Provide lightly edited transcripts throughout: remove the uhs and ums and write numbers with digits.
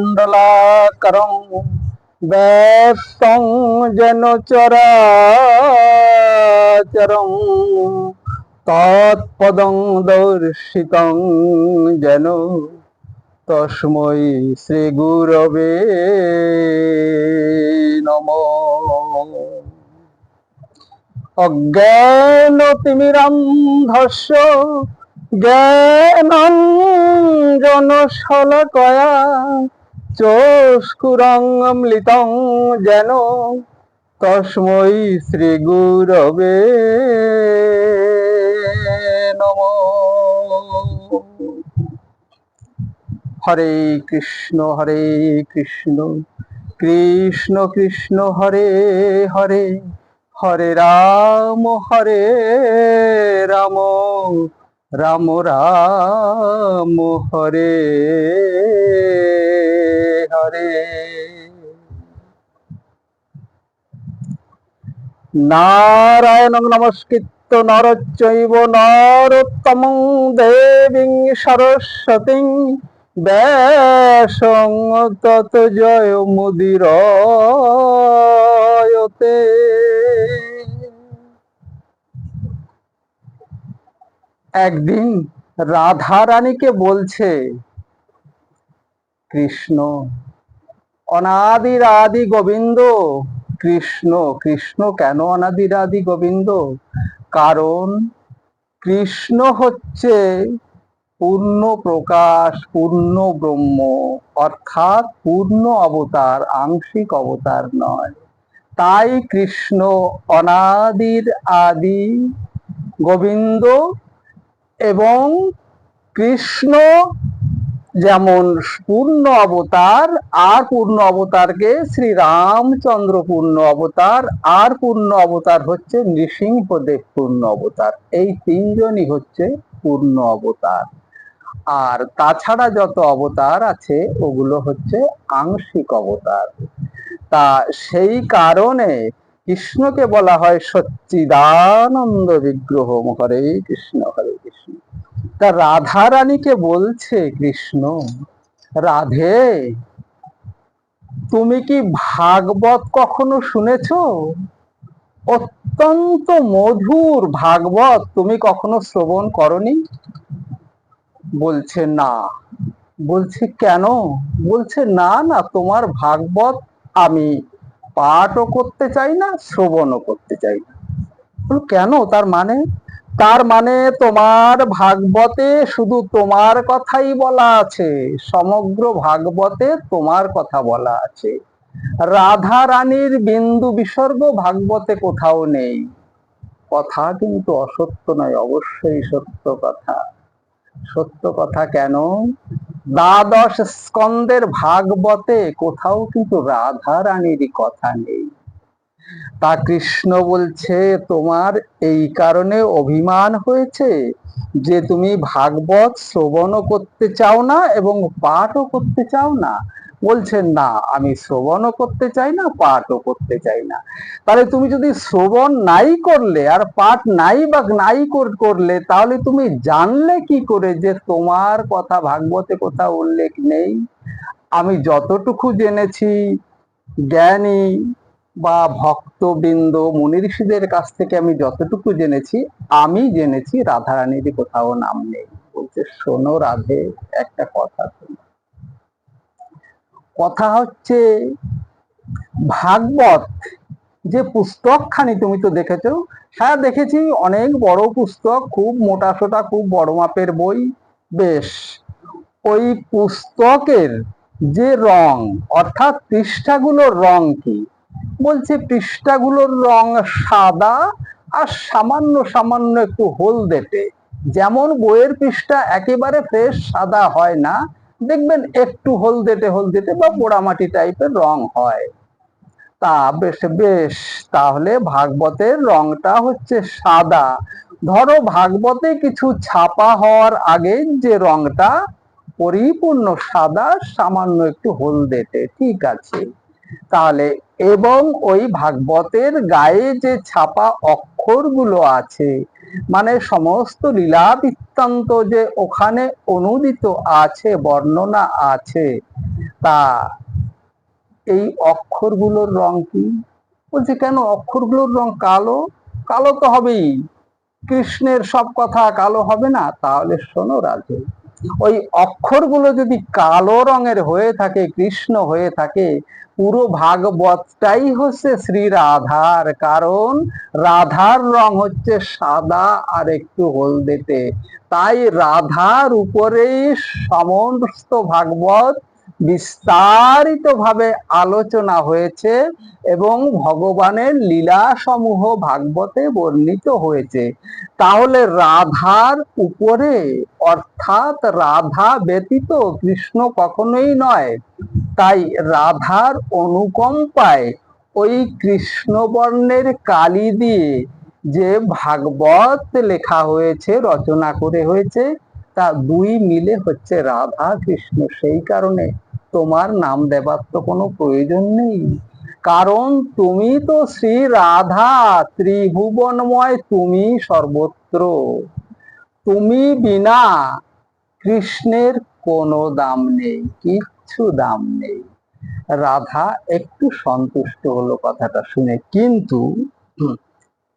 অখণ্ডমণ্ডলাকারং ব্যপ্তং যেন চরাচরং তৎপদং দর্শিতং যেন তস্मै শ্রী গুরবে নমঃ। অজ্ঞানতিমিরান্ধস্য জ্ঞানাঞ্জনশলাকয়া চক্ষুরন্মিলিतं যেন তস্मै শ্রী গুরবে নমঃ। হরে কৃষ্ণ কৃষ্ণ কৃষ্ণ হরে হরে, হরে রাম রাম রাম হরে হরে। নারায়ণং নমস্কৃত্য নরং চৈব নরোত্তমং দেবীং সরস্বতীং ব্যাসং তত জয় মুদিরয়তে। একদিন রাধা রানীকে বলছে কৃষ্ণ, অনাদির আদি গোবিন্দ কৃষ্ণ। কৃষ্ণ কেন অনাদির আদি গোবিন্দ? কারণ কৃষ্ণ হচ্ছে পূর্ণ প্রকাশ, পূর্ণ ব্রহ্ম, অর্থাৎ পূর্ণ অবতার, আংশিক অবতার নয়। তাই কৃষ্ণ অনাদির আদি গোবিন্দ। এবং কৃষ্ণ যেমন পূর্ণ অবতার, আর পূর্ণ অবতারকে শ্রী রামচন্দ্র পূর্ণ অবতার, আর পূর্ণ অবতার হচ্ছে নৃসিংহদেব পূর্ণ অবতার। এই তিনজনই হচ্ছে পূর্ণ অবতার। আর তাছাড়া যত অবতার আছে ওগুলো হচ্ছে আংশিক অবতার। তা সেই কারণে কৃষ্ণকে বলা হয় সচ্চিদানন্দ বিগ্রহ। হরে কৃষ্ণ হরে কৃষ্ণ। তা রাধা রানীকে বলছে কৃষ্ণ, রাধে তুমি কি ভাগবত কখনো শুনেছো? অত্যন্ত মধুর ভাগবত তুমি কখনো শ্রবণ করনি? বলছে না। বলছে কেন? বলছে না না, তোমার ভাগবত আমি পাঠও করতে চাই না, শ্রবণও করতে চাই না। কেন? তার মানে? তার মানে তোমার ভাগবতে শুধু তোমার কথাই বলা আছে, সমগ্র ভাগবতে তোমার কথা বলা আছে। রাধা রানীর বিন্দু বিসর্গ ভাগবতে কোথাও নেই। কথা কিন্তু অসত্য নয়, অবশ্যই সত্য কথা। সত্য কথা কেন? দ্বাদশ স্কন্দের ভাগবতে কোথাও কিন্তু রাধা রানীরই কথা নেই। তা কৃষ্ণ বলছে তোমার এই কারণে অভিমান হয়েছে যে তুমি ভাগবত শ্রবণও করতে চাও না এবং পাঠও করতে চাও না। বলছে না, আমি শ্রবণও করতে চাই না, পাঠও করতে চাই না। তাহলে তুমি যদি শ্রবণ নাই করলে আর পাঠ নাই করলে, তাহলে তুমি জানলে কি করে যে তোমার কথা ভাগবতে কোথাও উল্লেখ নেই? আমি যতটুকু জেনেছি, জ্ঞানী বা ভক্তবৃন্দ মুনি ঋষিদের কাছ থেকে আমি যতটুকু জেনেছি, আমি জেনেছি রাধারানীর কোথাও নাম নেই। বলছে শোনো রাধে, একটা কথা শোনো। কথা হচ্ছে ভাগবত যে পুস্তকখানি তুমি তো দেখেছো। হ্যাঁ দেখেছি, অনেক বড় পুস্তক, খুব মোটা সোটা, খুব বড় মাপের বই। বেশ, ওই পুস্তকের যে রং, অর্থাৎ পৃষ্ঠাগুলোর রং কি? বলছে পৃষ্ঠাগুলোর রং সাদা আর সামান্য সামান্য একটু হলদেটে। যেমন বইয়ের পৃষ্ঠা একেবারে ফ্রেশ সাদা হয় না, দেখবেন একটু হলদেটে হলদেটে বা পোড়ামাটি টাইপের রং হয়। তা বেশ বেশ, তাহলে ভাগবতের রংটা হচ্ছে সাদা, ধরো ভাগবতে কিছু ছাপা হওয়ার আগে যে রংটা পরিপূর্ণ সাদা, সামান্য একটু হলদেটে, ঠিক আছে। তাহলে এবং ওই ভাগবতের গায়ে যে ছাপা অক্ষরগুলো আছে, মানে সমস্ত লীলা বৃত্তান্ত যে ওখানে অনুদিত আছে, বর্ণনা আছে, তা এই অক্ষরগুলোর রং কি? বলছে কেন অক্ষরগুলোর রং কালো? কালো তো হবেই, কৃষ্ণের সব কথা কালো হবে না? তাহলে শোনো রাজু, ওই অক্ষরগুলো যদি কালো রঙের হয়ে থাকে, কৃষ্ণ হয়ে থাকে, পুরো ভাগবতটাই হচ্ছে শ্রী রাধার, কারণ রাধার রং হচ্ছে সাদা আর একটু হলদেটে। তাই রাধার উপরেই সমস্ত ভাগবত বিস্তারিত ভাবে আলোচনা হয়েছে এবং ভগবানের লীলা সমূহ ভাগবতে বর্ণিত হয়েছে। তাহলে রাধার উপরে, অর্থাৎ রাধা ব্যতীত কৃষ্ণ কখনোই নয়। তাই রাধার অনুকম্পায় ওই কৃষ্ণবর্ণের কালি দিয়ে যে ভাগবত লেখা হয়েছে, রচনা করে হয়েছে, তা দুই মিলে হচ্ছে রাধা কৃষ্ণ। সেই কারণে তোমার নাম দেবার তো কোনো প্রয়োজন নেই, কারণ তুমি তো শ্রী রাধা, ত্রিভুবনময় তুমি সর্বত্র। তুমি বিনা কৃষ্ণের কোনো দাম নেই, কিচ্ছু দাম নেই। রাধা একটু সন্তুষ্ট হলো কথাটা শুনে, কিন্তু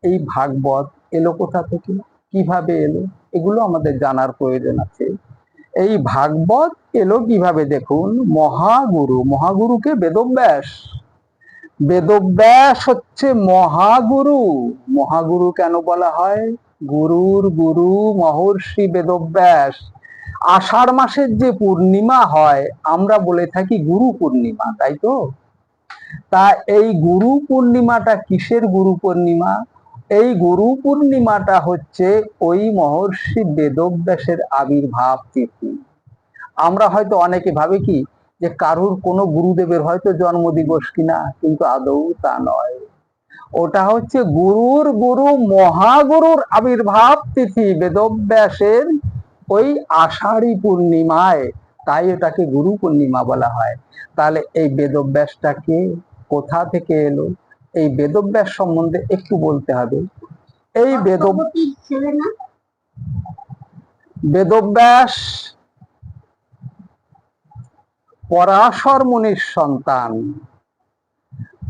এই ভাগবত এলো কোথা থেকে, কিভাবে এলো, এগুলো আমাদের জানার প্রয়োজন আছে। এই ভাগবত এলো কিভাবে দেখুন, মহাগুরু, মহাগুরুকে বেদব্যাস, বেদব্যাস হচ্ছে মহাগুরু। মহাগুরু কেন বলা হয়? গুরুর গুরু মহর্ষি বেদব্যাস। আষাঢ় মাসের যে পূর্ণিমা হয় আমরা বলে থাকি গুরু পূর্ণিমা, তাই তো? তা এই গুরু পূর্ণিমাটা কিসের গুরু পূর্ণিমা? এই গুরু পূর্ণিমাটা হচ্ছে ওই মহর্ষি বেদব্যাসের আবির্ভাব তিথি। আমরা হয়তো অনেকে ভাবে কি যে কারুর কোনো গুরুদেবের হয়তো জন্মদিবস কিনা, কিন্তু আদৌ তা নয়। ওটা হচ্ছে গুরুর গুরু মহাগুরুর আবির্ভাব তিথি বেদব্যাসের ওই আষাঢ়ী পূর্ণিমায়, তাই এটাকে গুরু পূর্ণিমা বলা হয়। তাহলে এই বেদব্যাসটাকে কোথা থেকে এলো, এই বেদব্যাস সম্বন্ধে একটু বলতে হবে। এই বেদব্যাস পরাশর মুনির সন্তান।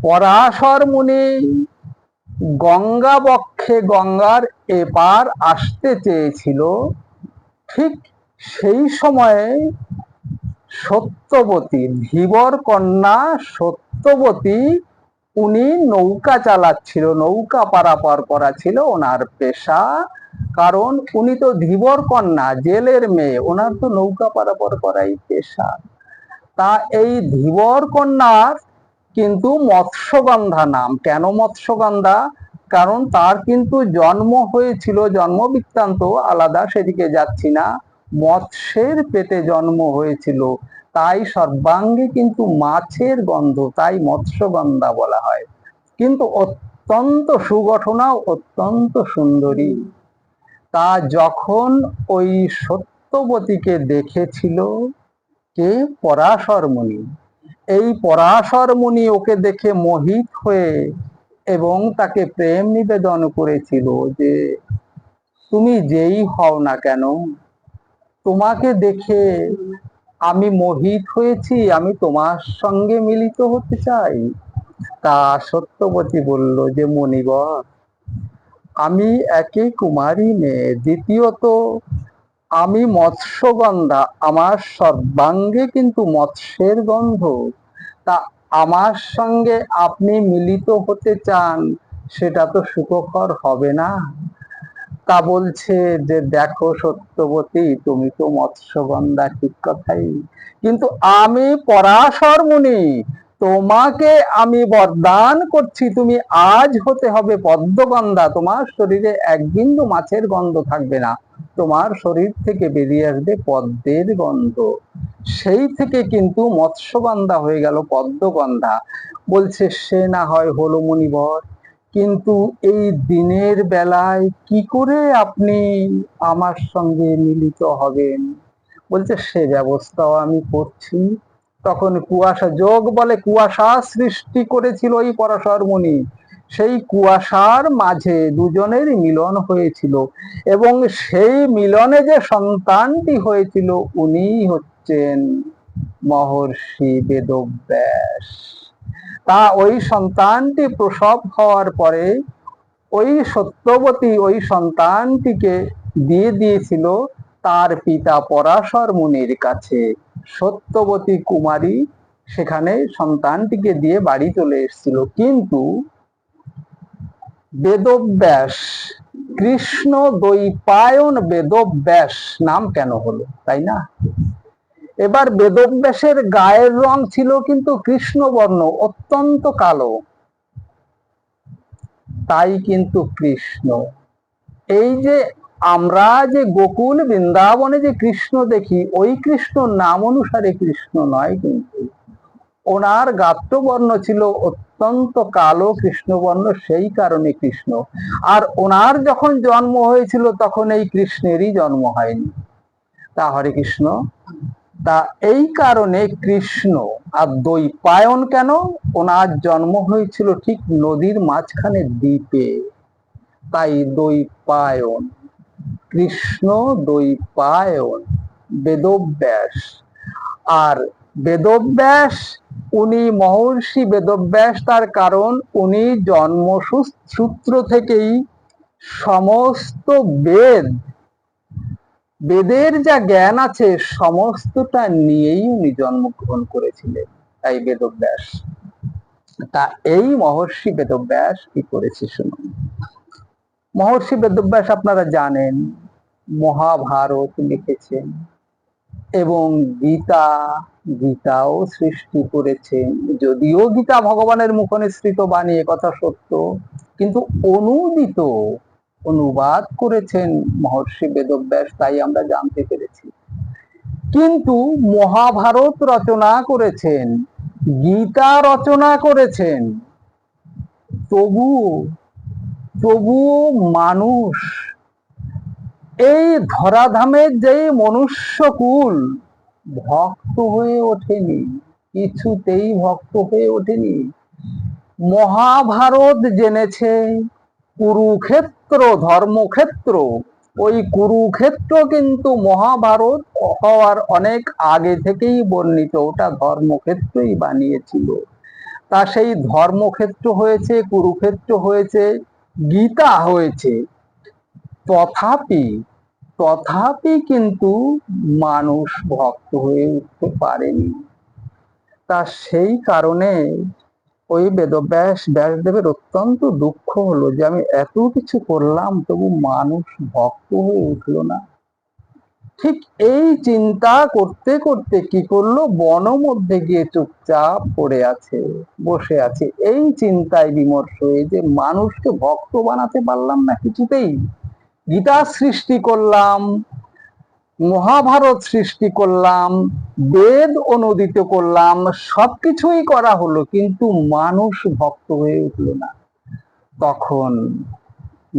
পরাশর মুনি গঙ্গা বক্ষে, গঙ্গার এপার আসতে চেয়েছিল, ঠিক সেই সময়ে সত্যবতী, ধীবর কন্যা সত্যবতী, উনি নৌকা চালাচ্ছিল, নৌকা পারাপার করা ছিল ওনার পেশা, কারণ উনি তো ধীবর কন্যা, জেলের মেয়ে, ওনার তো নৌকা পারাপার করাই পেশা। তা এই ধীবর কন্যার কিন্তু মৎস্যগন্ধা নাম। কেন মৎস্যগন্ধা? কারণ তার কিন্তু জন্ম হয়েছিল, জন্ম বৃত্তান্ত আলাদা, সেদিকে যাচ্ছি না, মৎস্যের পেটে জন্ম হয়েছিল, তাই সর্বাঙ্গে কিন্তু মাছের গন্ধ, তাই মৎস্যগন্ধা বলা হয়। কিন্তু অত্যন্ত সুগঠনা, অত্যন্ত সুন্দরী। তা যখন ওই সত্যবতীকে দেখেছিল কে? পরাশর মুনি। এই পরাশর মুনি ওকে দেখে মোহিত হয়ে এবং তাকে প্রেম নিবেদন করেছিল যে তুমি যেই হও না কেন, তোমাকে দেখে আমি মোহিত হয়েছি, আমি তোমার সঙ্গে মিলিত হতে চাই। তা সত্যবতী বলল যে মুনিবর, আমি একে কুমারী মেয়ে, দ্বিতীয়ত আমি মৎস্যগন্ধা, আমার সর্বাঙ্গে কিন্তু মৎস্যের গন্ধ, তা আমার সঙ্গে আপনি মিলিত হতে চান, সেটা তো সুখকর হবে না। তা বলছে যে দেখো সত্যবতী, তুমি তো মৎস্যগন্ধা, ঠিক কথাই, কিন্তু আমি পরাশর মুনি, তোমাকে আমি বরদান করছি, তুমি আজ হতে হবে পদ্মগন্ধা, তোমার শরীরে এক বিন্দু মাছের গন্ধ থাকবে না, তোমার শরীর থেকে বেরিয়ে আসবে পদ্মের গন্ধ। সেই থেকে কিন্তু মৎস্যগন্ধা হয়ে গেল পদ্মগন্ধা। বলছে সে না হয় হলো মুনিবর, কিন্তু এই দিনের বেলায় কি করে আপনি আমার সঙ্গে মিলিত হবেন? বলছে সে ব্যবস্থাও আমি করছি। তখন কুয়াশা, যোগ বলে কুয়াশা সৃষ্টি করেছিল ওই পরাশর মুনি, সেই কুয়াশার মাঝে দুজনের মিলন হয়েছিল, এবং সেই মিলনে যে সন্তানটি হয়েছিল উনি হচ্ছেন মহর্ষি বেদব্যাস। তা ওই সন্তানটি প্রসব হওয়ার পরে ওই সত্যবতী ওই সন্তানটিকে দিয়ে দিয়েছিল তার পিতা পরাশর মুনির কাছে। সত্যবতী কুমারী সেখানে সন্তানটিকে দিয়ে বাড়ি চলে এসেছিল। কিন্তু বেদব্যাস, কৃষ্ণ দ্বৈপায়ন বেদব্যাস নাম কেন হলো, তাই না? এবার বেদব্যাসের গায়ের রং ছিল কিন্তু কৃষ্ণবর্ণ, অত্যন্ত কালো, তাই কিন্তু কৃষ্ণ। এই যে আমরা যে গোকুল বৃন্দাবনে যে কৃষ্ণ দেখি, ওই কৃষ্ণ নাম অনুসারে কৃষ্ণ নয়, কিন্তু ওনার গাত্রবর্ণ ছিল অত্যন্ত কালো কৃষ্ণবর্ণ, সেই কারণে কৃষ্ণ। আর ওনার যখন জন্ম হয়েছিল তখন এই কৃষ্ণেরই জন্ম হয়নি। তা হরে কৃষ্ণ। তা এই কারণে কৃষ্ণ। আর দ্বৈপায়ন কেন? ওনার জন্ম হয়েছিল ঠিক নদীর মাঝখানে দ্বীপে, তাই দ্বৈপায়ন। কৃষ্ণ দ্বৈপায়ন বেদব্যাস। আর বেদব্যাস, উনি মহর্ষি বেদব্যাস, তার কারণ উনি জন্মসূত্র থেকেই সমস্ত বেদের যা জ্ঞান আছে সমস্তটা নিয়েই উনি জন্মগ্রহণ করেছিলেন, তাই বেদব্যাস। তা এই মহর্ষি বেদব্যাস কি করেছে শুনুন। মহর্ষি বেদব্যাস আপনারা জানেন মহাভারত লিখেছেন এবং গীতাও সৃষ্টি করেছেন। যদিও গীতা ভগবানের মুখনিসৃত বাণী, কথা সত্য, কিন্তু অনুবাদ করেছেন মহর্ষি বেদব্যাস, তাই আমরা জানতে পেরেছি। কিন্তু মহাভারত রচনা করেছেন, গীতা রচনা করেছেন, তবুও মানুষ, এই ধরাধামের যে মনুষ্যকুল ভক্ত হয়ে ওঠেনি, কিছুতেই ভক্ত হয়ে ওঠেনি। মহাভারত জেনেছে কুরুক্ষেত্র ধর্মক্ষেত্র, ওই কুরুক্ষেত্র কিন্তু মহাভারত হওয়ার অনেক আগে থেকেই বর্ণিত, ওটা ধর্মক্ষেত্রই বানিয়েছিল। তা সেই ধর্মক্ষেত্র হয়েছে, কুরুক্ষেত্র হয়েছে, গীতা হয়েছে, তথাপি কিন্তু মানুষ ভক্ত হয়ে উঠতে পারেনি। তা সেই কারণে ওই ব্যাসদেবের অত্যন্ত দুঃখ হলো যে আমি এত কিছু করলাম তবু মানুষ ভক্ত হয়ে উঠলো না। ঠিক এই চিন্তা করতে করতে কি করলো, বন মধ্যে গিয়ে চুপচাপ পড়ে আছে, বসে আছে। এই চিন্তায় বিমর্ষ হয়ে যে মানুষকে ভক্ত বানাতে পারলাম না কিছুতেই। গীতা সৃষ্টি করলাম, মহাভারত সৃষ্টি করলাম, বেদ অনুদিত করলাম, সবকিছুই করা হলো, কিন্তু মানুষ ভক্ত হয়ে উঠল না। তখন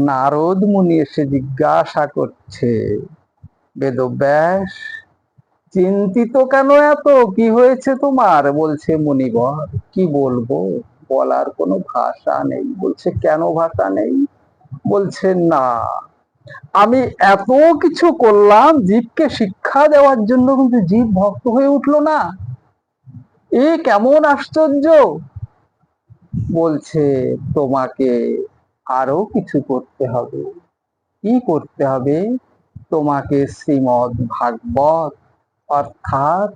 নারদ মুনি এসে জিজ্ঞাসা করছে, বেদব্যাস চিন্তিত কেন এত, কি হয়েছে তোমার? বলছে মুনিবর কি বলবো, বলার কোনো ভাষা নেই। বলছে কেন ভাষা নেই? বলছে না, আমি এত কিছু করলাম জীবকে শিক্ষা দেওয়ার জন্য, কিন্তু জীব ভক্ত হয়ে উঠলো না, এ কেমন আশ্চর্য। বলছে তোমাকে আরো কিছু করতে হবে। কি করতে হবে? তোমাকে শ্রীমদ্ ভাগবত অর্থাৎ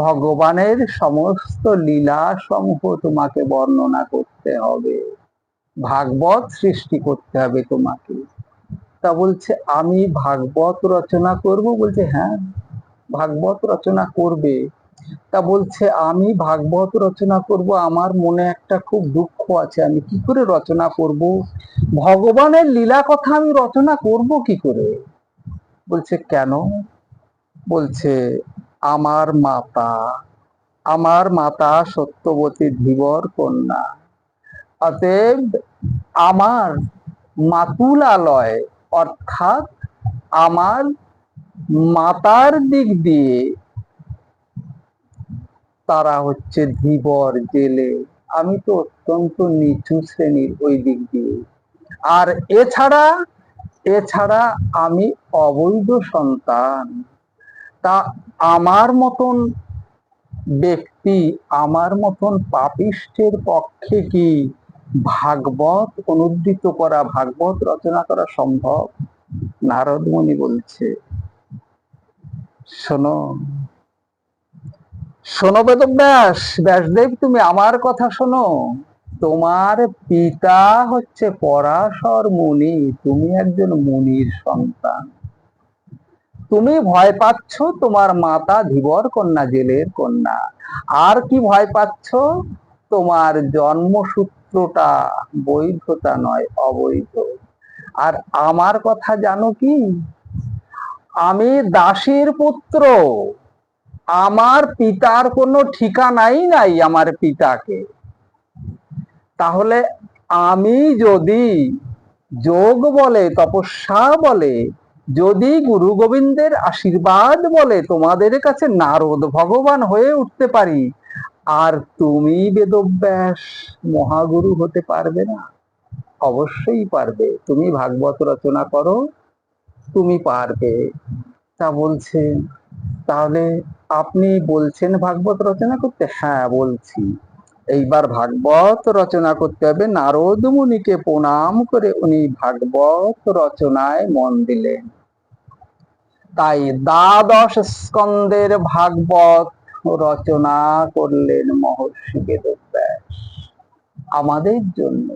ভগবানের সমস্ত লীলা সমূহ তোমাকে বর্ণনা করতে হবে, ভাগবত সৃষ্টি করতে হবে তোমাকে। তা বলছে আমি ভাগবত রচনা করব? বলছে হ্যাঁ ভাগবত রচনা করবে। তা বলছে আমি ভাগবত রচনা করব, আমার মনে একটা খুব দুঃখ আছে, আমি কি করে রচনা করব? ভগবানের লীলা কথা আমি রচনা করব কি করে? বলছে কেন? বলছে আমার মাতা সত্যবতী ধীবর কন্যা, অতএব আমার মাতুলালয় অর্থাৎ আমার মাতার দিক দিয়ে তারা হচ্ছে ধীবর, জেলে। আমি তো অত্যন্ত নিচু শ্রেণীর ওই দিক দিয়ে। আর এছাড়া আমি অবৈধ সন্তান। তা আমার মতন ব্যক্তি, আমার মতন পাপিষ্টের পক্ষে কি ভাগবত অনুদ্ধৃত করা, ভাগবত রচনা করা সম্ভব? নারদ মুনি বলছে, শোনো শোনো বেদব্যাস, ব্যাসদেব, তুমি আমার কথা শোনো। তোমার পিতা হচ্ছে পরাশর মুনি, তুমি একজন মুনির সন্তান। তুমি ভয় পাচ্ছ তোমার মাতা ধীবর কন্যা, জেলের কন্যা। আর কি ভয় পাচ্ছ? তোমার জন্মসূত্রটা বৈধতা নয়, অবৈধ। আর আমার কথা জানো কি? আমি দাসীর পুত্র, আমার পিতার কোনো ঠিকানাই নাই আমার পিতাকে। তাহলে আমি যদি যোগ বলে, তপস্যা বলে, যদি গুরু গোবিন্দের আশীর্বাদ বলে তোমাদের কাছে নারদ ভগবান হয়ে উঠতে পারি, আর তুমি বেদব্যাস মহাগুরু হতে পারবে না? অবশ্যই পারবে। তুমি ভাগবত রচনা করো, তুমি পারবে। তা বলছেন, তাহলে আপনি বলছেন ভাগবত রচনা করতে? হ্যাঁ বলছি। এইবার ভাগবত রচনা করতে হবে। নারদ মুনিকে প্রণাম করে উনি ভাগবত রচনায় মন দিলেন। তাই দ্বাদশ স্কন্দের ভাগবত রচনা করলেন মহর্ষি বেদব্যাস আমাদের জন্য।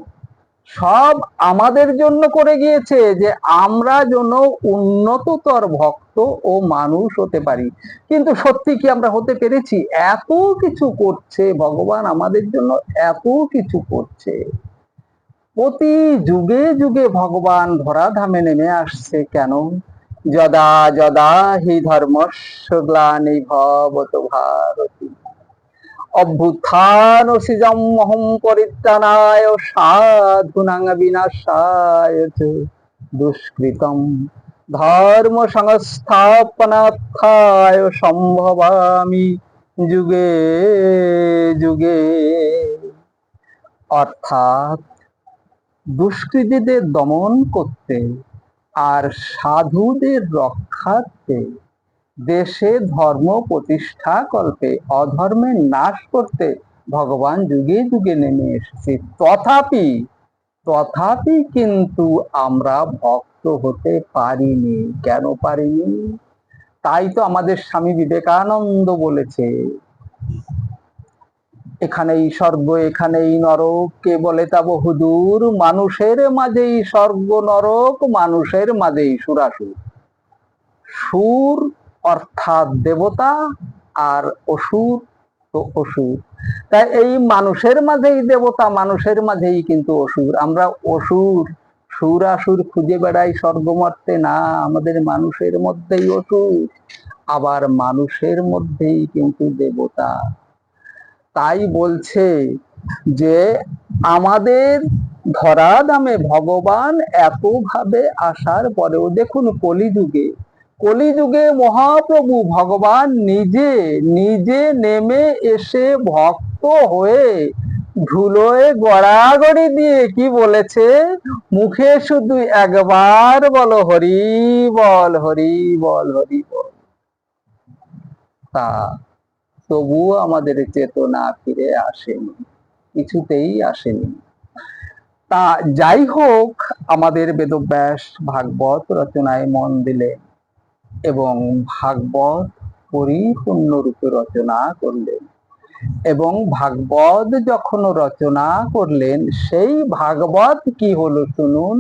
সব আমাদের জন্য করে গিয়েছে, যে আমরা যেন উন্নততর ভক্ত ও মানুষ হতে পারি। কিন্তু সত্যি কি আমরা হতে পেরেছি? এত কিছু করছে ভগবান আমাদের জন্য, এত কিছু করছে। প্রতি যুগে যুগে ভগবান ধরাধামে নেমে আসছে। কেন? যদা যদা হি ধর্মস্য গ্লানির্ভবত ভারতী অভ্যুত্থানমহং পরিত্রাণায় সাধূনাং বিনাশায় চ দুষ্কৃতম ধর্ম সংস্থাপনার্থায় সম্ভবামি যুগে যুগে। অর্থাৎ দুষ্কৃতীদের দমন করতে আর সাধুদের রক্ষার্থে, দেশে ধর্ম প্রতিষ্ঠা কল্পে, অধর্মের নাশ করতে ভগবান যুগে যুগে নেমে এসেছে। তথাপি কিন্তু আমরা ভক্ত হতে পারিনি। কেন পারিনি? তাই তো আমাদের স্বামী বিবেকানন্দ বলেছে, এখানেই স্বর্গ এখানেই নরক, কে বলে তা বহুদূর, মানুষের মাঝেই স্বর্গ নরক, মানুষের মাঝেই সুরাসুর। সুর অর্থাৎ দেবতা, আর অসুর তো অসুর। তাই এই মানুষের মাঝেই দেবতা, মানুষের মাঝেই কিন্তু অসুর। আমরা অসুর, সুরাসুর খুঁজে বেড়াই স্বর্গ মর্তে না, আমাদের মানুষের মধ্যেই অসুর, আবার মানুষের মধ্যেই কিন্তু দেবতা। তাই বলছে যে আমাদের ধরাধামে ভগবান এতভাবে আসার পরেও দেখুন, কলিযুগে মহাপ্রভু ভগবান নিজে নিজে নেমে এসে ভক্ত হয়ে ধুলোয় গড়াগড়ি দিয়ে কি বলেছে? মুখে শুধু একবার বলো হরি বল, হরি বল, হরি বল। তা তবুও আমাদের চেতনা ফিরে আসেনি, কিছুতেই আসেনি। তা যাই হোক, আমাদের বেদব্যাস ভাগবত রচনায় মন দিলেন এবং ভাগবত পরিপূর্ণ রূপে রচনা করলেন। এবং ভাগবত যখন রচনা করলেন, সেই ভাগবত কি হলো শুনুন।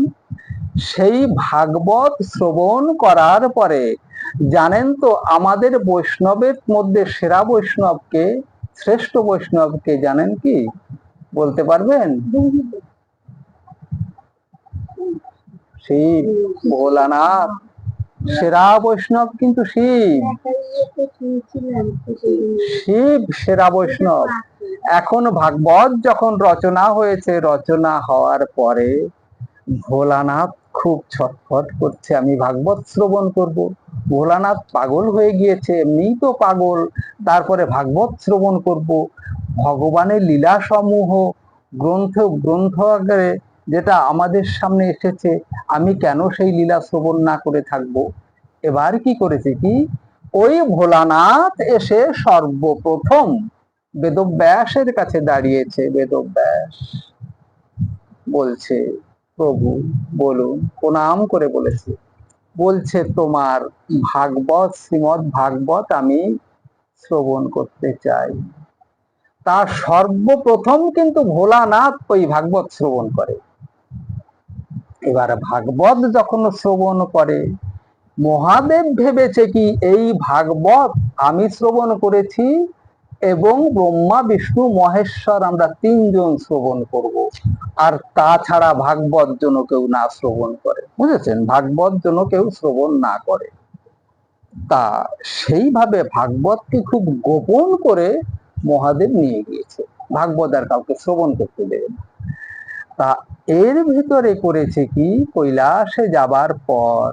সেই ভাগবত শ্রবণ করার পরে জানেন তো, আমাদের বৈষ্ণবের মধ্যে সেরা বৈষ্ণবকে, শ্রেষ্ঠ বৈষ্ণবকে জানেন কি? বলতে পারবেন? শিব, ভোলানাথ। সেরা বৈষ্ণব কিন্তু শিব, শিব সেরা বৈষ্ণব। এখন ভাগবত যখন রচনা হয়েছে, রচনা হওয়ার পরে ভোলানাথ খুব ছটফট করছে, আমি ভাগবত শ্রবণ করব। ভোলানাথ পাগল হয়ে গিয়েছে, এমনিই তো পাগল, তারপরে ভাগবত শ্রবণ করব। ভগবানের লীলা সমূহ গ্রন্থ গ্রন্থ আকারে যেটা আমাদের সামনে এসেছে, আমি কেন সেই লীলা শ্রবণ না করে থাকবো। এবার কি করেছে কি, ওই ভোলানাথ এসে সর্বপ্রথম বেদব্যাসের কাছে দাঁড়িয়েছে। বেদব্যাস বলছে, প্রভু বলুন, প্রণাম করে বলেছে, বলছে তোমার ভাগবত, শ্রীমৎ ভাগবত আমি শ্রবণ করতে চাই। তার সর্বপ্রথম কিন্তু ভোলানাথ ওই ভাগবত শ্রবণ করে। এবার ভাগবত যখন শ্রবণ করে, মহাদেব ভেবেছে কি এই ভাগবত আমি শ্রবণ করেছি এবং ব্রহ্মা বিষ্ণু মহেশ্বর আমরা তিনজন শ্রবণ করব, আর তাছাড়া ভাগবত যেন কেউ না শ্রবণ করে। বুঝেছেন, ভাগবত যেন কেউ শ্রবণ না করে। তা সেইভাবে ভাগবতকে খুব গোপন করে মহাদেব নিয়ে গিয়েছে, ভাগবত আর কাউকে শ্রবণ করতে দেবে না। তা এর ভিতরে করেছে কি, কৈলাসে যাবার পর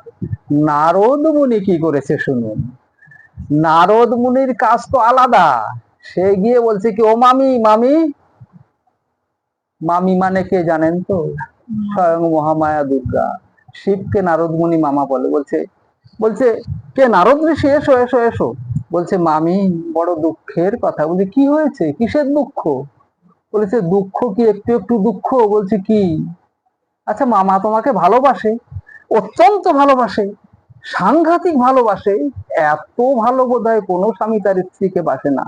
নারদ মুনি কি করেছে শুনুন। নারদ মুনির কাজ তো আলাদা। সে গিয়ে বলছে কি, ও মামি, মামি, মামি মানে কে জানেন তো? স্বয়ং মহামায়া দুর্গা। শিবকে নারদ মুনি মামা বলে। বলছে বলছে কে, নারদ ঋষি, এসো এসো এসো। বলছে মামি, বড় দুঃখের কথা। বলছে কি হয়েছে, কিসের দুঃখ? বলেছে দুঃখ কি, একটু একটু দুঃখ। বলছে কি? আচ্ছা মামা তোমাকে ভালোবাসে, অত্যন্ত ভালোবাসে, সাংঘাতিক ভালোবাসে। এত ভালো বোধহয় কোনো স্বামী তার স্ত্রীকে বাসে না।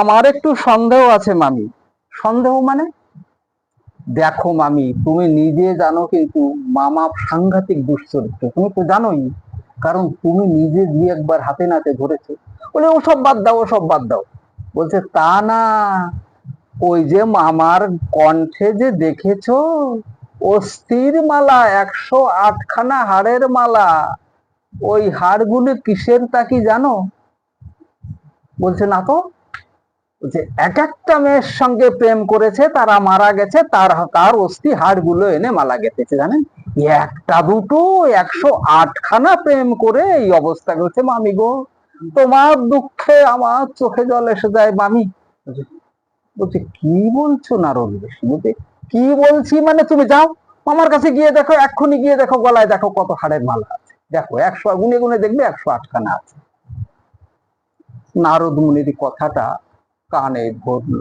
আমার একটু সন্দেহ আছে মামি। সন্দেহ মানে? দেখো মামি, তুমি নিজে জানো কিন্তু মামা সাংঘাতিক দুশ্চরিত্র, তুমি তো জানোই, কারণ তুমি নিজে দিয়ে একবার হাতে নাতে ধরেছো। বলে ওসব বাদ দাও, ওসব বাদ দাও। বলছে তা না, ওই যে মামার কণ্ঠে যে দেখেছো অস্থির মালা, 108খানা হাড়ের মালা, ওই হাড়গুলি কিসের তা কি জানো? বলছে না তো। যে এক একটা মেয়ের সঙ্গে প্রেম করেছে, তারা মারা গেছে, তার তার অস্থি হাড়গুলো এনে মালা গেঁথেছে, জানেন? একটা দুটো 108খানা প্রেম করে এই অবস্থা করেছে। মামি গো, তোমার দুঃখে আমার চোখে জল এসে যায় মামি। বলছে কি বলছো নারদ ঋষি? বলছে কি বলছি মানে, তুমি যাও আমার কাছে গিয়ে দেখো, এক্ষুনি গিয়ে দেখো, গলায় দেখো কত হাড়ের মালা আছে, দেখো 100, গুনে গুনে দেখবে 108খানা আছে। নারদ মুনির কথাটা কানে ধরল,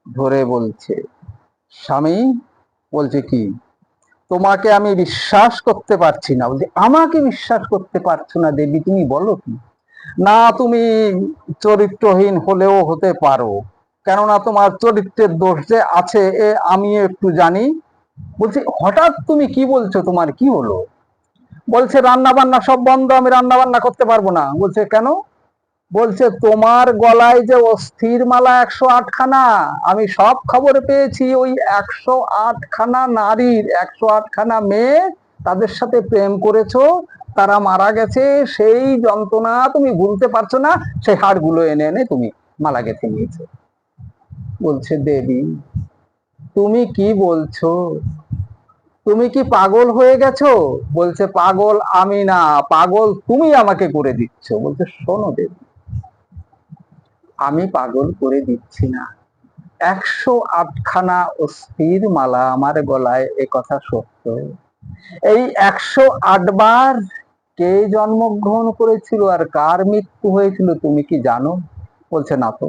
ধরে বলছে স্বামী, বলছে কি, তোমাকে আমি বিশ্বাস করতে পারছি না। বলছে আমাকে বিশ্বাস করতে পারছো না দেবী, তুমি বলো কি? না, তুমি চরিত্রহীন হলেও হতে পারো, কেননা তোমার চরিত্রের দোষ যে আছে এ আমি একটু জানি। বলছি হঠাৎ তুমি কি বলছো, তোমার কি হলো? বলছে রান্না বান্না সব বন্ধ, আমি রান্না বান্না করতে পারবো না। বলছে কেন? বলছে তোমার গলায় যে অস্থির মালা 108খানা, আমি সব খবর পেয়েছি। ওই 108খানা নারীর, 108খানা মেয়ে, তাদের সাথে প্রেম করেছো, তারা মারা গেছে, সেই যন্ত্রণা তুমি ভুলতে পারছো না, সেই হাড়গুলো এনে এনে তুমি মালা গেঁথে নিয়েছো। বলছে দেবী তুমি কি বলছো, তুমি কি পাগল হয়ে গেছো? বলছে পাগল আমি না, পাগল তুমি আমাকে করে দিচ্ছ। বলছে শোনো দেবী, আমি পাগল করে দিচ্ছি না। 108খানা অস্থির মালা আমার গলায়, এ কথা সত্য। এই 108বার কে জন্মগ্রহণ করেছিল আর কার মৃত্যু হয়েছিল তুমি কি জানো? বলছে না তো।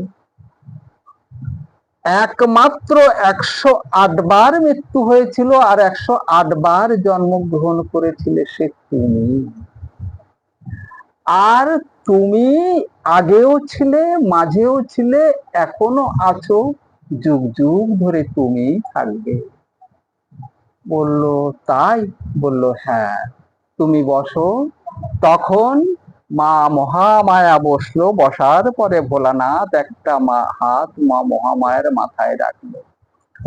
একমাত্র 108বার মৃত্যু হয়েছিল আর 108বার জন্মগ্রহণ করেছিলে সে তুমি। আর তুমি আগেও ছিলে, মাঝেও ছিলে, এখনো আছো, যুগ যুগ ধরে তুমি থাকবে। বলল তাই? বলল হ্যাঁ, তুমি বসো। তখন মা মহামায়া বসলো, বসার পরে ভোলানাথ একটা হাত মা মহামায়ার মাথায় রাখলো,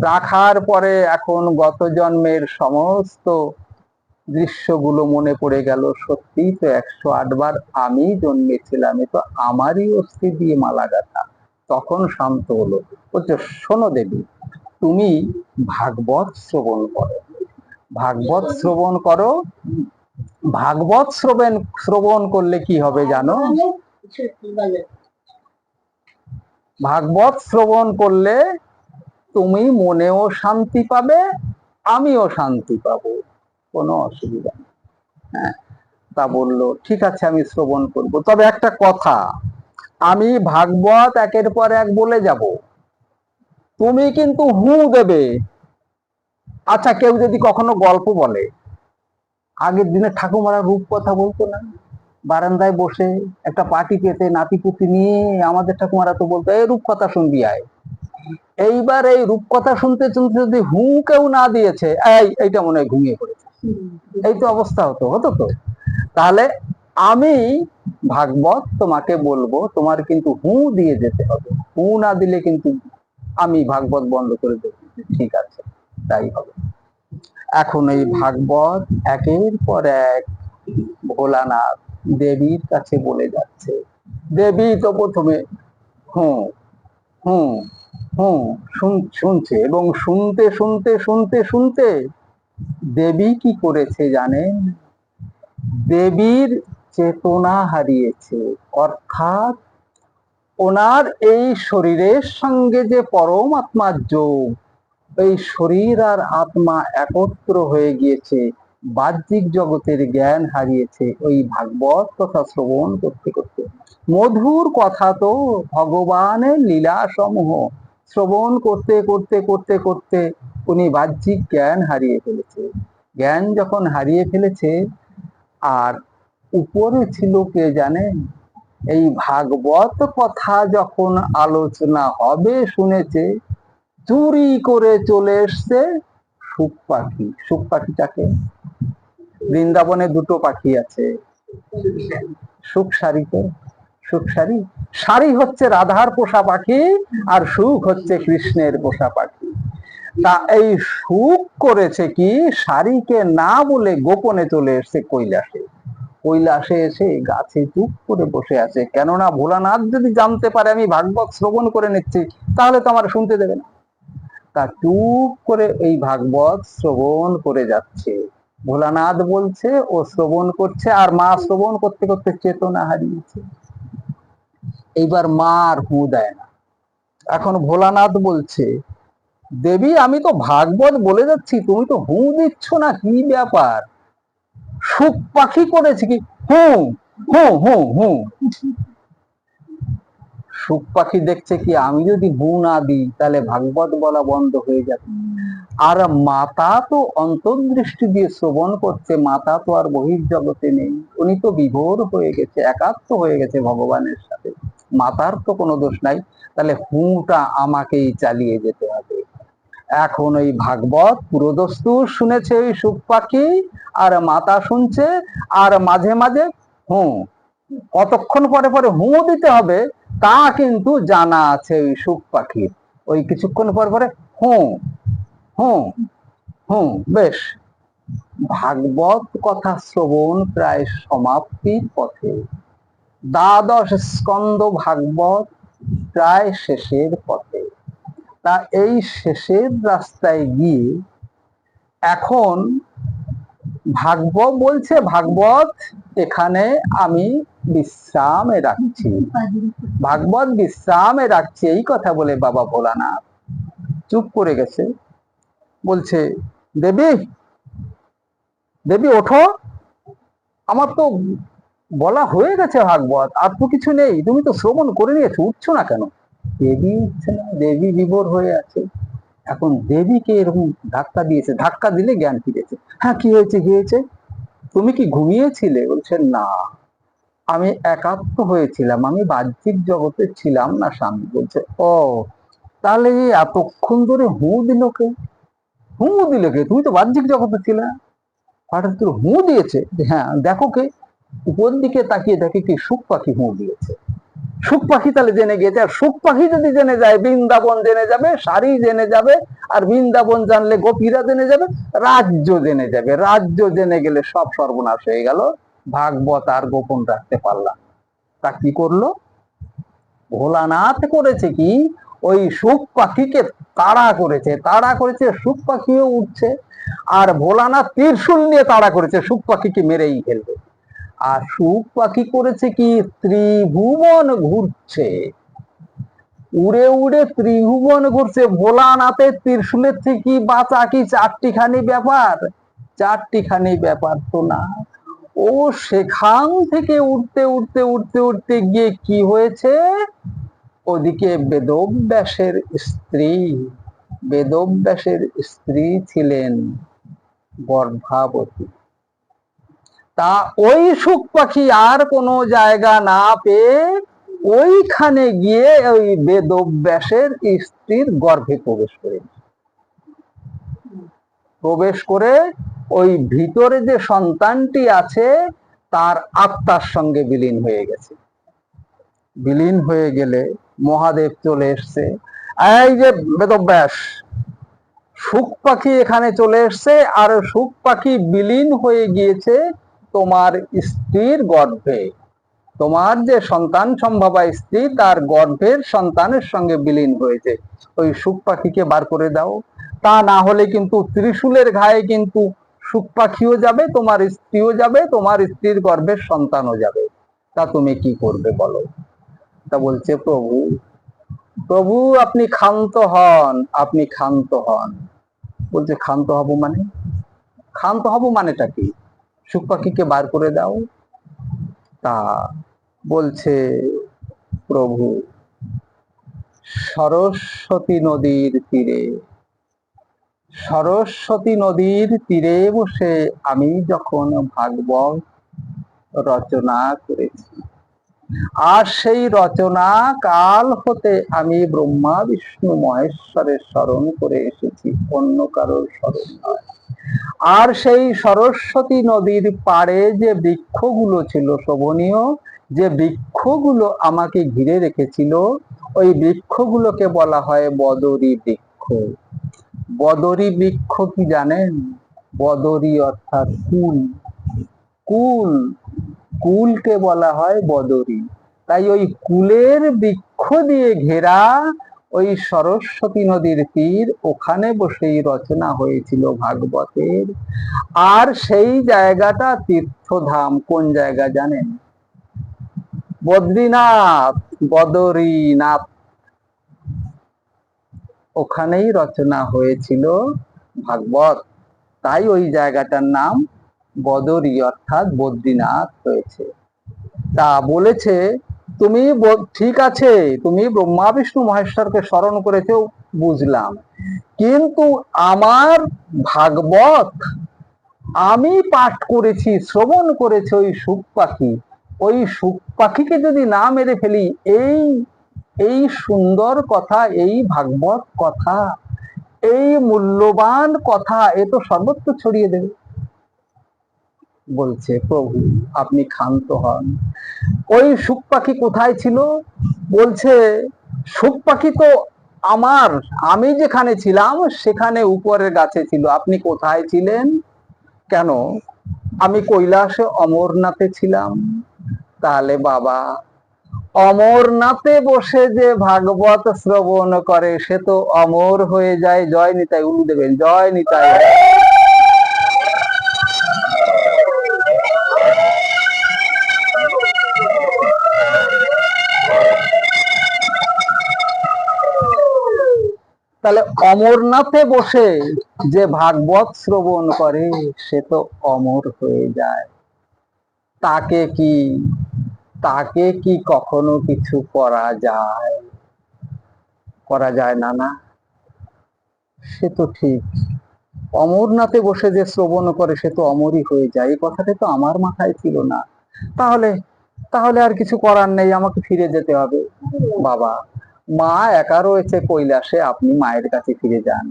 রাখার পরে এখন গত জন্মের সমস্ত দৃশ্যগুলো মনে পড়ে গেল। সত্যিই তো 108বার আমি জন্মেছিলাম, এ তো আমারই অস্থি দিয়ে মালা গাঁথা। তখন শান্ত হলো। বলছে শোনো দেবী, তুমি ভাগবত শ্রবণ করো, ভাগবত শ্রবণ করো। ভাগবত শ্রবণ করলে কি হবে জানো? ভাগবত শ্রবণ করলে তুমি মনেও শান্তি পাবে, আমিও শান্তি পাবো, কোনো অসুবিধা নেই। হ্যাঁ, তা বললো ঠিক আছে আমি শ্রবণ করব, তবে একটা কথা, আমি ভাগবত একের পর এক বলে যাব, তুমি কিন্তু হু দেবে। আচ্ছা, কেউ যদি কখনো গল্প বলে, আগের দিনে ঠাকুমারা রূপ কথা বলতো না, বারান্দায় বসে একটা পাটি পেতে নাতিপুতি নিয়ে আমাদের ঠাকুমারা তো বলতো এই রূপ কথা শুনবি আয়। এইবার এই রূপকথা শুনতে শুনতে যদি হু কেউ না দিয়েছে, এইটা মনে হয় ঘুমিয়ে পড়েছে, এই তো অবস্থা হতো হতো তো। তাহলে আমি ভাগবত তোমাকে বলবো, তোমার কিন্তু হু দিয়ে যেতে হবে, হু না দিলে কিন্তু আমি ভাগবত বন্ধ করে দেবো। ঠিক আছে, তাই হবে। এখন এই ভাগবত একের পর এক ভোলানাথ দেবীর কাছে বলে যাচ্ছে। দেবী তো প্রথমে হুম হুম হুম শুনছে, এবং শুনতে শুনতে শুনতে শুনতে দেবী কি করেছে জানেন? দেবীর চেতনা হারিয়েছে, অর্থাৎ ওনার এই শরীরের সঙ্গে যে পরমাত্মার যোগ, এই শরীর আর আত্মা একত্র হয়ে গিয়েছে, বাহ্যিক জগতের জ্ঞান হারিয়েছে ওই ভাগবত কথা শ্রবণ করতে করতে। মধুর কথা তো, ভগবানের লীলা সমূহ শ্রবণ করতে করতে করতে করতে উনি বাহ্যিক জ্ঞান হারিয়ে ফেলেছে। জ্ঞান যখন হারিয়ে ফেলেছে, আর উপরে ছিল কে জানেন? এই ভাগবত কথা যখন আলোচনা হবে শুনেছে, চুরি করে চলে এসছে সুখ পাখি। সুখ পাখিটাকে, বৃন্দাবনে দুটো পাখি আছে, সুখ সারিতে, সুখ সারি, সারি হচ্ছে রাধার পোষা পাখি, আর সুখ হচ্ছে কৃষ্ণের পোষা পাখি। তা এই সুখ করেছে কি, সারিকে না বলে গোপনে চলে এসছে কৈলাসে। কৈলাসে এসে গাছে চুপ করে বসে আছে, কেননা ভোলানাথ যদি জানতে পারে আমি ভাগবত শ্রবণ করে নিচ্ছি, তাহলে তো আমার শুনতে দেবে না। তা চুপ করে এই ভাগবত শ্রবণ করে যাচ্ছে। ভোলানাথ বলছে, ও শ্রবণ করছে, আর মা শ্রবণ করতে করতে চেতনা হারিয়েছে। এইবার মা আর হু দেয় না। এখন ভোলানাথ বলছে, দেবী আমি তো ভাগবত বলে যাচ্ছি, তুমি তো হু দিচ্ছ না, কি ব্যাপার? সুখ পাখি করেছে কি? হু হু হু হু। সুখ পাখি দেখছে কি, আমি যদি হু না দিই তাহলে ভাগবত বলা বন্ধ হয়ে যাবে। আর মাতা তো অন্তর্দৃষ্টি দিয়ে শ্রবণ করছে, মাতা তো আর বহির্জগতে নেই, উনি তো বিভোর হয়ে গেছে, একাত্ম হয়ে গেছে ভগবানের সাথে, মাতার তো কোনো দোষ নাই। তাহলে হুটা আমাকেই চালিয়ে যেতে হবে। এখন ওই ভাগবত পুরোদস্তুর শুনেছে ওই সুখ পাখি, আর মাতা শুনছে, আর মাঝে মাঝে হু, কতক্ষণ পরে পরে হু দিতে হবে তা কিন্তু জানা আছে ওই সুখ পাখির। ওই কিছুক্ষণ পর পরে হু হু হু। বেশ, ভাগবত কথা শ্রবণ প্রায় সমাপ্তির পথে, দ্বাদশ স্কন্দ ভাগবত প্রায় শেষের পথে। তা এই শেষের রাস্তায় গিয়ে এখন ভাগবত বলছে, ভাগবত এখানে আমি বিশ্রামে রাখছি, ভাগবত বিশ্রামে রাখছি, এই কথা বলে বাবা ভোলানাথ চুপ করে গেছে। বলছে, দেবী দেবী ওঠো, আমার তো বলা হয়ে গেছে ভাগবত, আর তো কিছু নেই, তুমি তো শ্রবণ করে নিয়েছো, উঠছো না কেন? দেবী উঠছে না, দেবী বিভোর হয়ে আছে। এখন দেবীকে এরকম ধাক্কা দিয়েছে, ধাক্কা দিলে জ্ঞান ফিরেছে। হ্যাঁ, কি হয়েছে কি হয়েছে? তুমি কি ঘুমিয়েছিলে? বলছে না, আমি একাত্ম হয়েছিলাম, আমি বাহ্যিক জগতে ছিলাম না স্বামী। বলছে, ও তাহলে এতক্ষণ ধরে হু দিল কে? হু দিল কে? তুমি তো বাহ্যিক জগতে ছিলে। হঠাৎ করে হু দিয়েছে, হ্যাঁ দেখো কে? উপর দিকে তাকিয়ে দেখে কি সুখ পাখি হু দিয়েছে। সুখ পাখি তাহলে জেনে গিয়েছে, আর সুখ পাখি যদি জেনে যায় বৃন্দাবন জেনে যাবে, সারি জেনে যাবে, আর বৃন্দাবন জানলে গোপীরা জেনে যাবে, রাজ্য জেনে যাবে, রাজ্য জেনে গেলে সব সর্বনাশ হয়ে গেল। ভাগবত আর গোপন রাখতে পারলাম। তা কি করলো ভোলানাথ? করেছে কি, ওই সুখ পাখিকে তাড়া করেছে, সুখ পাখিও উঠছে। আর ভোলানাথ ত্রিশূল নিয়ে তাড়া করেছে, সুখ পাখিকে মেরেই ফেলবে। আর সুখ পাখি করেছে কি, ত্রিভুবন ঘুরছে, উড়ে উড়ে ত্রিভুবন ঘুরছে। ভোলানাথের ত্রিশূলের থেকে বাঁচা কি চারটিখানি ব্যাপার? চারটিখানি ব্যাপার তো না। ও সেখান থেকে উঠতে উঠতে উঠতে উঠতে গিয়ে কি হয়েছে, ওদিকে বেদব্যাসের স্ত্রী ছিলেন গর্ভাবতী। তা ওই সুখ পাখি আর কোনো জায়গা না পেয়ে ওইখানে গিয়ে ওই বেদব্যাসের স্ত্রীর গর্ভে প্রবেশ করে ওই ভিতরে যে সন্তানটি আছে তার আত্মার সঙ্গে বিলীন হয়ে গেছে। বিলীন হয়ে গেলে মহাদেব চলে এসছে, এই যে বেদব্যাস, সুখ পাখি এখানে চলে এসছে, আর সুখ পাখি বিলীন হয়ে গিয়েছে তোমার স্ত্রীর গর্ভে। তোমার যে সন্তান সম্ভবা স্ত্রী, তার গর্ভের সন্তানের সঙ্গে বিলীন হয়েছে। ওই সুখ পাখিকে বার করে দাও, তা না হলে কিন্তু ত্রিশূলের ঘায়ে কিন্তু সুখ পাখিও যাবে, তোমার স্ত্রীও যাবে, তোমার স্ত্রীর গর্ভের সন্তানও যাবে। তা তুমি কি করবে বলো? তা বলছে, প্রভু প্রভু আপনি ক্ষান্ত হন, আপনি ক্ষান্ত হন। বলছে, ক্ষান্ত হব মানে? ক্ষান্ত হব মানেটা কি? সুখ পাখিকে বার করে দাও। তা বলছে, প্রভু সরস্বতী নদীর তীরে বসে আমি যখন ভাগবত রচনা করেছি, আর সেই রচনা কাল হতে আমি ব্রহ্মা বিষ্ণু মহেশ্বরের স্মরণ করে এসেছি, অন্য কারোর স্মরণ নয়। আর সেই সরস্বতী নদীর পাড়ে যে বৃক্ষগুলো ছিল শোভনীয়, যে বৃক্ষগুলো আমাকে ঘিরে রেখেছিল, ওই বৃক্ষগুলোকে বলা হয় বদরী বৃক্ষ। বদরী বৃক্ষ কি জানেন? বদরী অর্থাৎ কুল। কুল, কুলকে বলা হয় বদরী। তাই ওই কুলের বৃক্ষ দিয়ে ঘেরা ওই সরস্বতী নদীর তীর, ওখানে বসেই রচনা হয়েছিল ভাগবতের। আর সেই জায়গাটা তীর্থধাম। কোন জায়গা জানেন? বদ্রীনাথ, বদরীনাথ, ওখানেই রচনা হয়েছিল ভাগবত। তাই ওই জায়গাটার নাম বদরী অর্থাৎ বদ্রীনাথ হয়েছে। তা বলেছে, তুমি ঠিক আছে, তুমি ব্রহ্মা বিষ্ণু মহেশ্বরকে স্মরণ করেছো, বুঝলাম, কিন্তু আমার ভাগবত আমি পাঠ করেছি, শ্রবণ করেছে ওই সুখ পাখি। ওই সুখ পাখিকে যদি না মেরে ফেলি, এই এই সুন্দর কথা, এই ভাগবত কথা, এই মূল্যবান কথা, এ তো সর্বত্র ছড়িয়ে দেবে। বলছে, প্রভু আপনি ক্ষান্ত হন। ওই সুখ পাখি কোথায় ছিল? বলছে, সুখ পাখি তো আমি যেখানে ছিলাম সেখানে উপরের গাছে ছিল। আপনি কোথায় ছিলেন? কেন? আমি কৈলাসে অমরনাথে ছিলাম। তাহলে বাবা, অমরনাথে বসে যে ভাগবত শ্রবণ করে সে তো অমর হয়ে যায়। জয় নিতাই, উলু দেবেন, জয় নিতাই। তাহলে অমরনাথে বসে যে ভাগবত শ্রবণ করে সে তো অমর হয়ে যায়। তাকে কি কখনো কিছু করা যায়? করা যায় না, না? সে তো ঠিক, অমরনাথে বসে যে শ্রবণ করে সে তো অমরই হয়ে যায়। এই কথাটা তো আমার মাথায় ছিল না। তাহলে তাহলে আর কিছু করার নেই, আমাকে ফিরে যেতে হবে। বাবা, মা একা রয়েছে কৈলাসে, আপনি মায়ের কাছে ফিরে যান।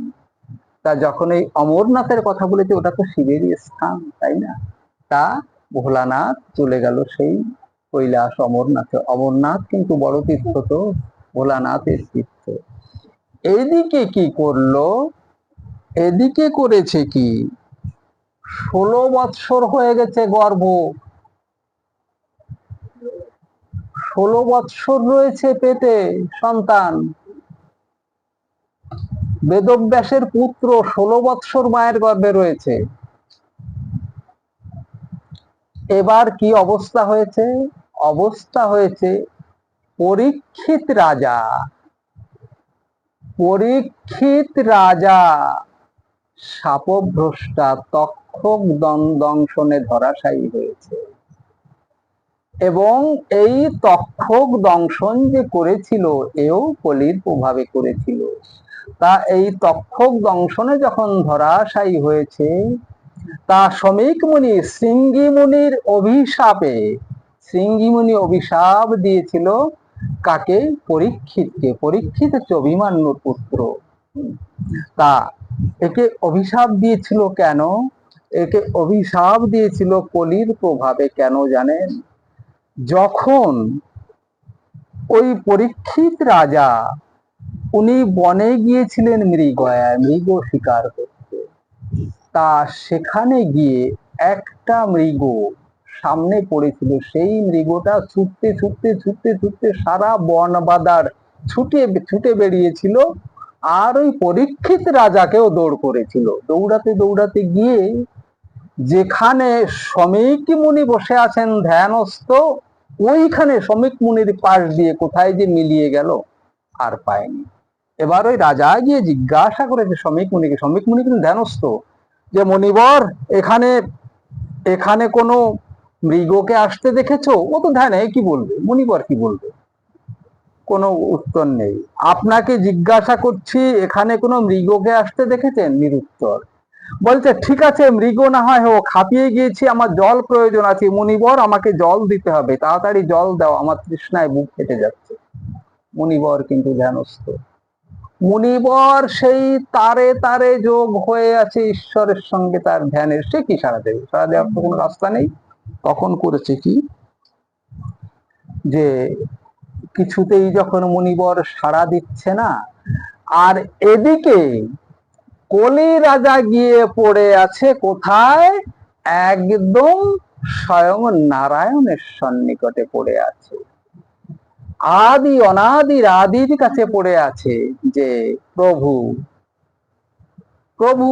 তা যখন এই অমরনাথের কথা বলেছে, ওটা তো শিবেরই স্থান, তাই না? তা ভোলানাথ চলে গেল সেই কৈলাস অমরনাথে। অমরনাথ কিন্তু বড় তীর্থ, তো ভোলানাথের তীর্থ। এইদিকে কি করলো? এদিকে করেছে কি, 16 বৎসর হয়ে গেছে গর্ভ, 16 বৎসর রয়েছে পেটে সন্তান। বেদব্যাসের পুত্র 16 বৎসর মায়ের গর্ভে রয়েছে। এবার কি অবস্থা হয়েছে? অবস্থা হয়েছে পরীক্ষিত রাজা, পরীক্ষিত রাজা শাপভ্রষ্টা তক্ষক দংশনে ধরাশায়ী হয়েছে। এবং এই তক্ষক দংশন যে করেছিল এও কলির প্রভাবে করেছিল। তা এই তক্ষক দংশনে যখন ধরাশায়ী হয়েছে, তা শমিক মুনি শৃঙ্গি মুনির অভিশাপে, শৃঙ্গি মুনি অভিশাপ দিয়েছিল কাকে? পরীক্ষিতকে। পরীক্ষিত হচ্ছে অভিমান্যুর পুত্র। তা একে অভিশাপ দিয়েছিল কেন? একে অভিশাপ দিয়েছিল কলির প্রভাবে। কেন জানেন? যখন ওই পরীক্ষিত রাজা উনি বনে গিয়েছিলেন মৃগ শিকার করতে, তা সেখানে গিয়ে একটা মৃগ সামনে পড়েছিল। সেই মৃগটা ছুটতে ছুটতে ছুটতে ছুটতে সারা বন বাদার ছুটে বেরিয়েছিল, আর ওই পরীক্ষিত রাজাকেও দৌড় করেছিল। দৌড়াতে দৌড়াতে গিয়ে যেখানে শমিক মুনি বসে আছেন ধ্যানস্থ, ওইখানে শমিক মুনির পাশ দিয়ে কোথায় যে মিলিয়ে গেল আর পায়নি। এবার ওই রাজা গিয়ে জিজ্ঞাসা করেছে শমিক মুনিকে, শমিক মুনি কিন্তু ধ্যানস্থ, যে মনিবর এখানে এখানে কোনো মৃগকে আসতে দেখেছো? ও তো ধ্যানে, কি বলবে মনিবর, কি বলবে? কোনো উত্তর নেই। আপনাকে জিজ্ঞাসা করছি এখানে কোনো মৃগকে আসতে দেখেছেন? নিরুত্তর। বলছে ঠিক আছে, মৃগ না হয় হোক, হাঁপিয়ে গিয়েছি, আমার জল প্রয়োজন আছে, মুনিবর আমাকে জল দিতে হবে, তাড়াতাড়ি জল দাও, আমার তৃষ্ণায় বুক ফেটে যাচ্ছে। মুনিবর কিন্তু ধ্যানস্থ। মুনিবর সেই তারে তারে যোগ হয়ে আছে ঈশ্বরের সঙ্গে, তার ধ্যানের। সে কি সাড়া দেবে? সাড়া দেওয়ার তো কোনো রাস্তা নেই। তখন করেছে কি, যে কিছুতেই যখন মুনিবর সাড়া দিচ্ছে না, আর এদিকে কলি রাজা গিয়ে পড়ে আছে কোথায়? একদম স্বয়ং নারায়ণের সন্নিকটে পড়ে আছে, আদি অনাদির আদির কাছে পড়ে আছে, যে প্রভু প্রভু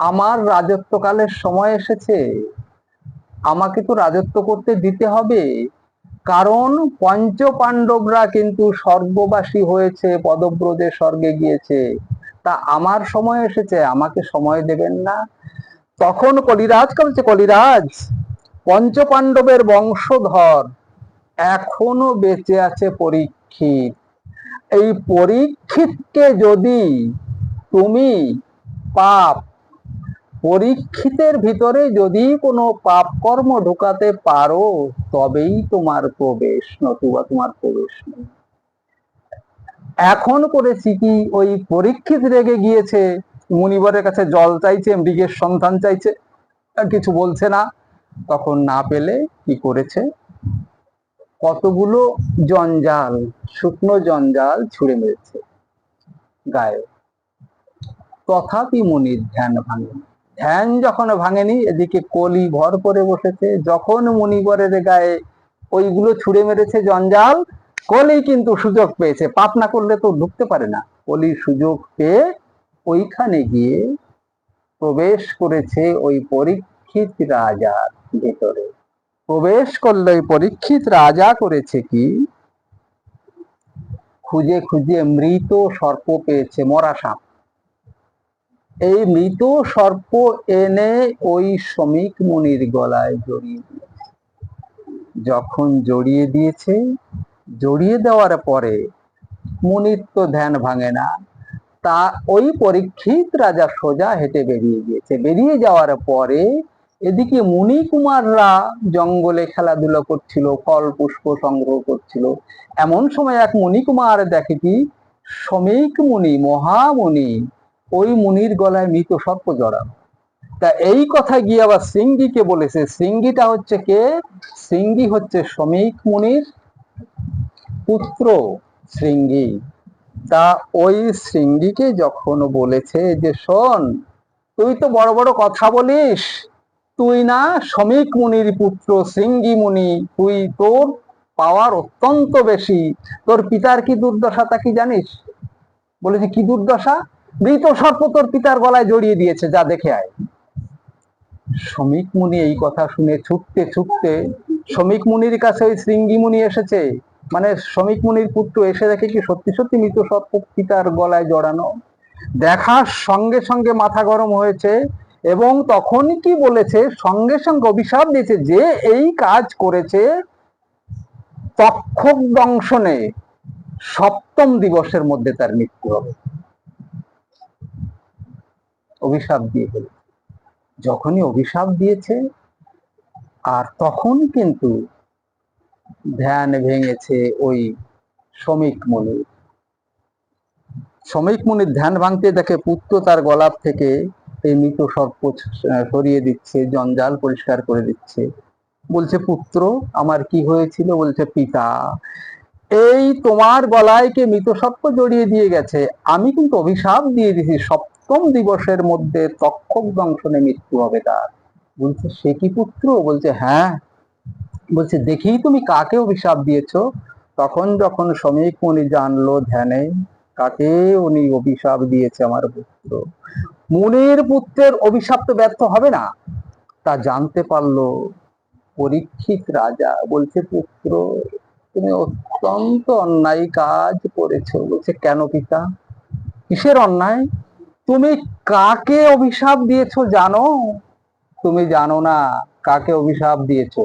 আমার রাজত্বকালের সময় এসেছে, আমাকে তো রাজত্ব করতে দিতে হবে। কারণ পঞ্চ পাণ্ডবরা কিন্তু স্বর্গবাসী হয়েছে, পদব্রজে স্বর্গে গিয়েছে, তা আমার সময় এসেছে, আমাকে সময় দেবেন না? তখন কলিরাজ বলছে, কলিরাজ পঞ্চ পাণ্ডবের বংশধর এখনো বেঁচে আছে পরীক্ষিত। এই পরীক্ষিতকে যদি তুমি পাপ, পরীক্ষিতের ভিতরে যদি কোনো পাপ কর্ম ঢোকাতে পারো তবেই তোমার প্রবেশ, নতুবা তোমার প্রবেশ নেই। এখন করেছি কি, ওই পরীক্ষিত রেগে গিয়েছে, মুনিবরের কাছে জল চাইছে, মৃগের সন্ধান চাইছে, আর কিছু বলছে না। তখন না পেলে কি করেছে, কতগুলো জঞ্জাল, শুকনো জঞ্জাল ছুঁড়ে মেরেছে গায়ে। তথাপি মুনির ধ্যান ভাঙেনি। ধ্যান যখন ভাঙেনি, এদিকে কলি ভর করে বসেছে। যখন মুনিবরের গায়ে ওইগুলো ছুঁড়ে মেরেছে জঞ্জাল, কলি কিন্তু সুযোগ পেয়েছে। পাপ না করলে তো ঢুকতে পারে না। কলি সুযোগ পেয়ে ওইখানে গিয়ে প্রবেশ করেছে ওই পরীক্ষিত রাজার ভেতরে। প্রবেশ করলে ওই পরীক্ষিত রাজা করেছে কি, খুঁজে খুঁজে মৃত সর্প পেয়েছে, মরা সাপ। এই মৃত সর্প এনে ওই শমিক মুনির গলায় জড়িয়ে দিয়েছে। যখন জড়িয়ে দিয়েছে, জড়িয়ে দেওয়ার পরে মুনির তো ধ্যান ভাঙে না, তা ওই পরীক্ষিত রাজা সোজা হেঁটে বেরিয়ে গিয়েছে। বেরিয়ে যাওয়ার পরে এদিকে মুনি কুমাররা জঙ্গলে খেলাধুলা করছিল, ফল পুষ্প সংগ্রহ করছিল। এমন সময় এক মুনি কুমার দেখে কি, শমিক মুনি, মহামুনি, ওই মুনির গলায় মৃত সর্প জড়ানো। তা এই কথা গিয়ে আবার সিঙ্গিকে বলেছে। সিঙ্গিটা হচ্ছে কে? সিঙ্গি হচ্ছে শমিক মুনির পুত্র শৃঙ্গি। তা ওই শৃঙ্গিকে যখন বলেছে যে শোন, তুই তো বড় বড় কথা বলিস, তুই না শমিক মুনির পুত্র শৃঙ্গি মুনি, তুই তোর পাওয়ার অত্যন্ত বেশি, তোর পিতার কি দুর্দশা তা কি জানিস? বলেছে কি দুর্দশা? মৃত সর্প তোর পিতার গলায় জড়িয়ে দিয়েছে, যা দেখে আয়। শমিক মুনি এই কথা শুনে ছুটতে ছুটতে শমিক মুনির কাছে ওই শৃঙ্গি মুনি এসেছে। মানে শমিক মুনির পুত্র এসে দেখে কি সত্যি সত্যি মৃত সর্প পিতার গলায় জড়ানো। দেখার সঙ্গে সঙ্গে মাথা গরম হয়েছে এবং তখন কি বলেছে, সঙ্গে সঙ্গে অভিশাপ দিয়েছে, যে এই কাজ করেছে তক্ষক দংশনে 7ম দিবসের মধ্যে তার মৃত্যু হবে। অভিশাপ দিয়ে গেল। যখনই অভিশাপ দিয়েছে আর তখন কিন্তু ধ্যান ভেঙেছে ওই শমিক মুনির। শমিক মুনির ধ্যান ভাঙতে দেখে পুত্র তার গলার থেকে এই মৃত সর্প সরিয়ে দিচ্ছে, জঞ্জাল পরিষ্কার করে দিচ্ছে। বলছে, পুত্র আমার কি হয়েছিল? বলছে, পিতা এই তোমার গলায় কে মৃত সর্প জড়িয়ে দিয়ে গেছে, আমি কিন্তু অভিশাপ দিয়ে দিয়েছি 7ম দিবসের মধ্যে তক্ষক দংশনে মৃত্যু হবে তার। বলছে, সে কি পুত্র? বলছে, হ্যাঁ। বলছে, দেখি তুমি কাকে অভিশাপ দিয়েছো? তখন যখন শমিক মুনি জানলো ধ্যানে কাকে উনি অভিশাপ দিয়েছে আমার পুত্র, মুনির পুত্রের অভিশাপ তো ব্যর্থ হবে না, তা জানতে পারলো পরীক্ষিত রাজা। বলছে, পুত্র তুমি অত্যন্ত অন্যায় কাজ করেছো। বলছে, কেন পিতা? কিসের অন্যায়? তুমি কাকে অভিশাপ দিয়েছো জানো? তুমি জানো না কাকে অভিশাপ দিয়েছো?